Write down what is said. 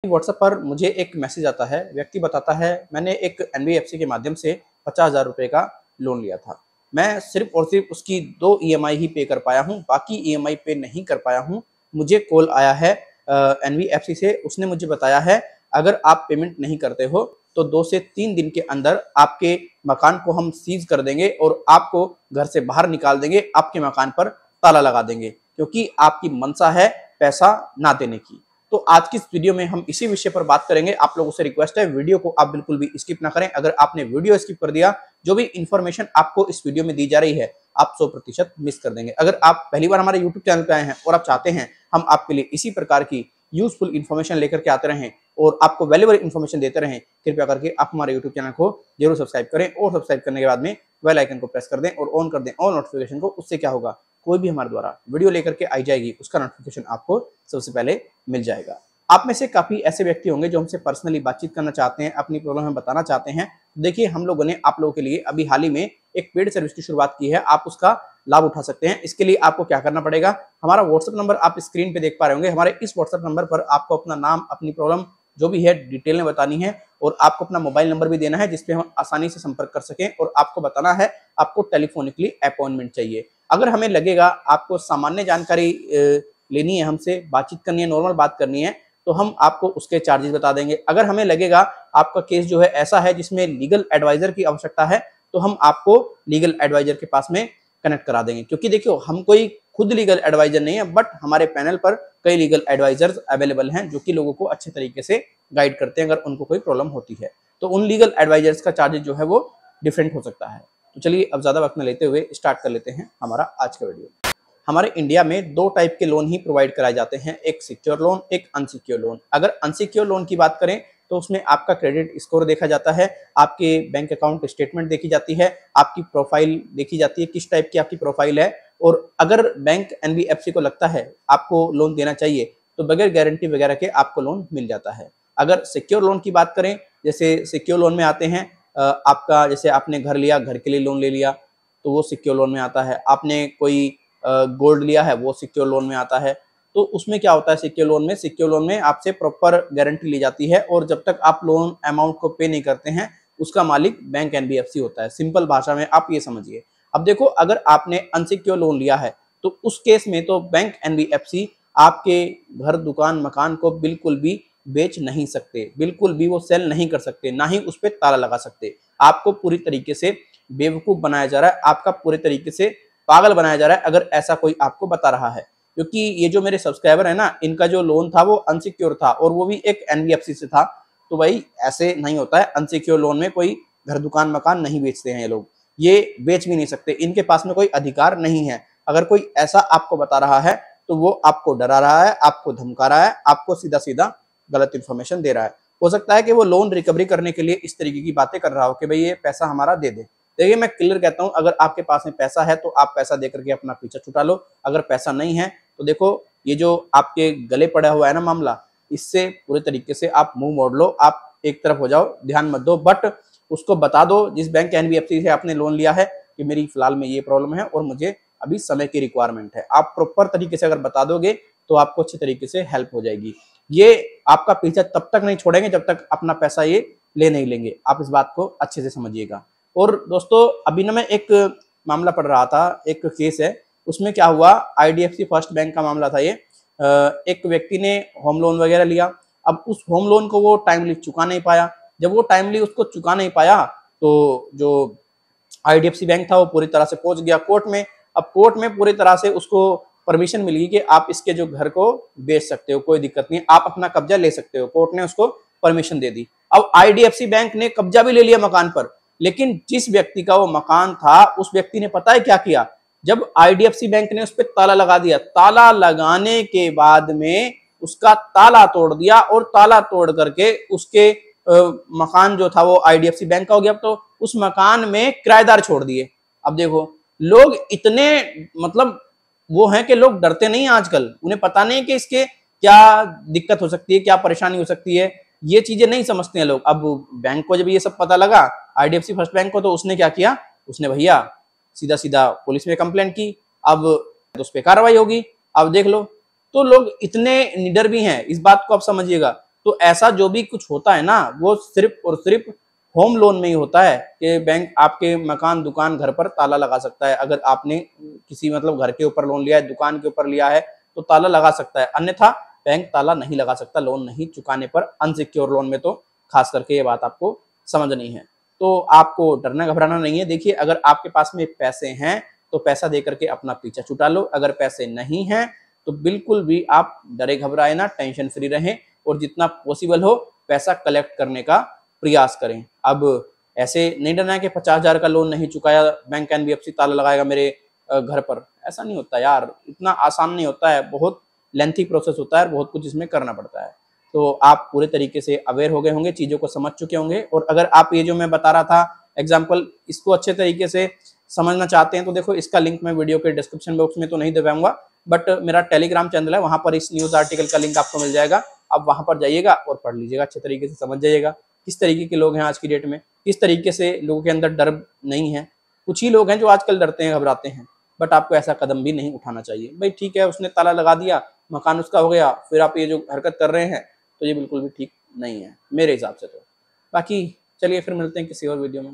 WhatsApp पर मुझे एक मैसेज आता है, व्यक्ति बताता है मैंने एक एनबीएफसी के माध्यम से 50,000 रुपए का लोन लिया था। मैं सिर्फ और सिर्फ उसकी 2 ईएमआई ही पे कर पाया हूँ, बाकी ईएमआई पे नहीं कर पाया हूँ। मुझे कॉल आया है एनबीएफसी से, उसने मुझे बताया है अगर आप पेमेंट नहीं करते हो तो 2 से 3 दिन के अंदर आपके मकान को हम सीज कर देंगे और आपको घर से बाहर निकाल देंगे, आपके मकान पर ताला लगा देंगे, क्योंकि आपकी मंशा है पैसा ना देने की। तो आज की इस वीडियो में हम इसी विषय पर बात करेंगे। आप लोगों से रिक्वेस्ट है वीडियो को आप बिल्कुल भी स्किप ना करें। अगर आपने वीडियो स्किप कर दिया, जो भी इंफॉर्मेशन आपको इस वीडियो में दी जा रही है आप 100% मिस कर देंगे। अगर आप पहली बार हमारे यूट्यूब चैनल पे आए हैं और आप चाहते हैं हम आपके लिए इसी प्रकार की यूजफुल इन्फॉर्मेशन लेकर के आते रहें और आपको वैल्यूएबल इन्फॉर्मेशन देते रहें, कृपया करके आप हमारे यूट्यूब चैनल को जरूर सब्सक्राइब करें और सब्सक्राइब करने के बाद में बेल आइकन को प्रेस कर दें और ऑन कर दें ऑल नोटिफिकेशन को। उससे क्या होगा, कोई भी हमारे द्वारा वीडियो लेकर के आई जाएगी उसका नोटिफिकेशन आपको सबसे पहले मिल जाएगा। आप में से काफी ऐसे व्यक्ति होंगे जो हमसे पर्सनली बातचीत करना चाहते हैं, अपनी प्रॉब्लम हमें बताना चाहते हैं। देखिए, हम लोगों ने आप लोगों के लिए अभी हाल ही में एक पेड सर्विस की शुरुआत की है, आप उसका लाभ उठा सकते हैं। इसके लिए आपको क्या करना पड़ेगा, हमारा व्हाट्सएप नंबर आप स्क्रीन पे देख पा रहे होंगे। हमारे इस व्हाट्सएप नंबर पर आपको अपना नाम, अपनी प्रॉब्लम जो भी है डिटेल में बतानी है और आपको अपना मोबाइल नंबर भी देना है जिसपे हम आसानी से संपर्क कर सकें, और आपको बताना है आपको टेलीफोनिकली अपॉइंटमेंट चाहिए। अगर हमें लगेगा आपको सामान्य जानकारी लेनी है, हमसे बातचीत करनी है, नॉर्मल बात करनी है, तो हम आपको उसके चार्जेस बता देंगे। अगर हमें लगेगा आपका केस जो है ऐसा है जिसमें लीगल एडवाइजर की आवश्यकता है, तो हम आपको लीगल एडवाइजर के पास में कनेक्ट करा देंगे। क्योंकि देखियो, हम कोई खुद लीगल एडवाइजर नहीं है, बट हमारे पैनल पर कई लीगल एडवाइजर्स अवेलेबल हैं जो कि लोगों को अच्छे तरीके से गाइड करते हैं अगर उनको कोई प्रॉब्लम होती है। तो उन लीगल एडवाइजर्स का चार्जेस जो है वो डिफरेंट हो सकता है। तो चलिए अब ज्यादा वक्त न लेते हुए स्टार्ट कर लेते हैं हमारा आज का वीडियो। हमारे इंडिया में 2 टाइप के लोन ही प्रोवाइड कराए जाते हैं, एक सिक्योर लोन, एक अनसिक्योर लोन। अगर अनसिक्योर लोन की बात करें तो उसमें आपका क्रेडिट स्कोर देखा जाता है, आपके बैंक अकाउंट स्टेटमेंट देखी जाती है, आपकी प्रोफाइल देखी जाती है, किस टाइप की आपकी प्रोफाइल है। और अगर बैंक एनबीएफसी को लगता है आपको लोन देना चाहिए तो बगैर गारंटी वगैरह के आपको लोन मिल जाता है। अगर सिक्योर लोन की बात करें, जैसे सिक्योर लोन में आते हैं आपका, जैसे आपने घर लिया, घर के लिए लोन ले लिया तो वो सिक्योर लोन में आता है। आपने कोई गोल्ड लिया है वो सिक्योर लोन में आता है। तो उसमें क्या होता है, सिक्योर लोन में आपसे प्रॉपर गारंटी ली जाती है और जब तक आप लोन अमाउंट को पे नहीं करते हैं उसका मालिक बैंक एनबीएफसी होता है। सिंपल भाषा में आप ये समझिए। अब देखो, अगर आपने अनसिक्योर लोन लिया है तो उस केस में तो बैंक एनबीएफसी आपके घर, दुकान, मकान को बिल्कुल भी बेच नहीं सकते, बिल्कुल भी वो सेल नहीं कर सकते, ना ही उस पर ताला लगा सकते। आपको पूरी तरीके से बेवकूफ बनाया जा रहा है, आपका पूरे तरीके से पागल बनाया जा रहा है अगर ऐसा कोई आपको बता रहा है। क्योंकि ये जो मेरे सब्सक्राइबर है ना, इनका जो लोन था वो अनसिक्योर था और वो भी एक एनबीएफसी से था। तो भाई ऐसे नहीं होता है, अनसिक्योर लोन में कोई घर, दुकान, मकान नहीं बेचते हैं ये लोग, ये बेच भी नहीं सकते, इनके पास में कोई अधिकार नहीं है। अगर कोई ऐसा आपको बता रहा है तो वो आपको डरा रहा है, आपको धमका रहा है, आपको सीधा सीधा गलत इन्फॉर्मेशन दे रहा है। हो सकता है कि वो लोन रिकवरी करने के लिए इस तरीके की बातें कर रहा हो कि भाई ये पैसा हमारा दे दे। देखिए, मैं क्लियर कहता हूं, अगर आपके पास में पैसा है तो आप पैसा दे करके अपना पीछा छुटा लो। अगर पैसा नहीं है तो देखो, ये जो आपके गले पड़ा हुआ है ना मामला, इससे पूरे तरीके से आप मुंह मोड़ लो, आप एक तरफ हो जाओ, ध्यान मत दो। बट उसको बता दो जिस बैंक एनबीएफसी से आपने लोन लिया है कि मेरी फिलहाल में ये प्रॉब्लम है और मुझे अभी समय की रिक्वायरमेंट है। आप प्रॉपर तरीके से अगर बता दोगे तो आपको अच्छी तरीके से हेल्प हो जाएगी। ये आपका पीछा तब तक नहीं छोड़ेंगे जब तक अपना पैसा ये ले नहीं लेंगे। आप इस बात को अच्छे से समझिएगा। और दोस्तों, अभी ना मैं एक मामला पढ़ रहा था, एक केस है, उसमें क्या हुआ, आईडीएफसी फर्स्ट बैंक का मामला था ये। एक व्यक्ति ने होम लोन वगैरह लिया, अब उस होम लोन को वो टाइमली चुका नहीं पाया। जब वो टाइमली उसको चुका नहीं पाया तो जो आईडीएफसी बैंक था वो पूरी तरह से पहुंच गया कोर्ट में। अब कोर्ट में पूरी तरह से उसको परमिशन मिल गई कि आप इसके जो घर को बेच सकते हो, कोई दिक्कत नहीं, आप अपना कब्जा ले सकते हो। कोर्ट ने उसको परमिशन दे दी। अब आईडीएफसी बैंक ने कब्जा भी ले लिया मकान पर, लेकिन जिस व्यक्ति का वो मकान था उस व्यक्ति ने पता है क्या किया, जब आईडीएफसी बैंक ने उस पर ताला लगा दिया, ताला लगाने के बाद में उसका ताला तोड़ दिया और ताला तोड़ करके उसके मकान जो था वो आईडीएफसी बैंक का हो गया। अब तो उस मकान में किराएदार छोड़ दिए। अब देखो, लोग इतने मतलब वो हैं कि लोग डरते नहीं आजकल, उन्हें पता नहीं कि इसके क्या दिक्कत हो सकती है, क्या परेशानी हो सकती है, ये चीजें नहीं समझते हैं लोग। अब बैंक को जब ये सब पता लगा, आईडीएफसी फर्स्ट बैंक को, तो उसने क्या किया, उसने भैया सीधा सीधा पुलिस में कंप्लेंट की। अब उस पर कार्रवाई होगी। अब देख लो, तो लोग इतने निडर भी हैं, इस बात को आप समझिएगा। तो ऐसा जो भी कुछ होता है ना, वो सिर्फ और सिर्फ होम लोन में ही होता है कि बैंक आपके मकान, दुकान, घर पर ताला लगा सकता है। अगर आपने किसी मतलब घर के ऊपर लोन लिया है, दुकान के ऊपर लिया है, तो ताला लगा सकता है, अन्यथा बैंक ताला नहीं लगा सकता लोन नहीं चुकाने पर। अनसिक्योर लोन में तो खास करके ये बात आपको समझनी है। तो आपको डरना घबराना नहीं है। देखिए, अगर आपके पास में पैसे हैं तो पैसा दे करके अपना पीछा छुटा लो, अगर पैसे नहीं हैं तो बिल्कुल भी आप डरे घबराए ना, टेंशन फ्री रहें और जितना पॉसिबल हो पैसा कलेक्ट करने का प्रयास करें। अब ऐसे नहीं डरना है कि 50,000 का लोन नहीं चुकाया, बैंक एनबीएफसी ताला लगाएगा मेरे घर पर। ऐसा नहीं होता यार, इतना आसान नहीं होता है, बहुत लेंथी प्रोसेस होता है और बहुत कुछ इसमें करना पड़ता है। तो आप पूरे तरीके से अवेयर हो गए होंगे, चीज़ों को समझ चुके होंगे। और अगर आप ये जो मैं बता रहा था एग्जाम्पल, इसको अच्छे तरीके से समझना चाहते हैं तो देखो, इसका लिंक मैं वीडियो के डिस्क्रिप्शन बॉक्स में तो नहीं दे पाऊंगा, बट मेरा टेलीग्राम चैनल है, वहां पर इस न्यूज़ आर्टिकल का लिंक आपको मिल जाएगा। आप वहां पर जाइएगा और पढ़ लीजिएगा, अच्छे तरीके से समझ जाइएगा किस तरीके के लोग हैं आज की डेट में, किस तरीके से लोगों के अंदर डर नहीं है। कुछ ही लोग हैं जो आजकल डरते हैं, घबराते हैं, बट आपको ऐसा कदम भी नहीं उठाना चाहिए। भाई ठीक है, उसने ताला लगा दिया, मकान उसका हो गया, फिर आप ये जो हरकत कर रहे हैं तो ये बिल्कुल भी ठीक नहीं है मेरे हिसाब से तो। बाकी चलिए फिर मिलते हैं किसी और वीडियो में।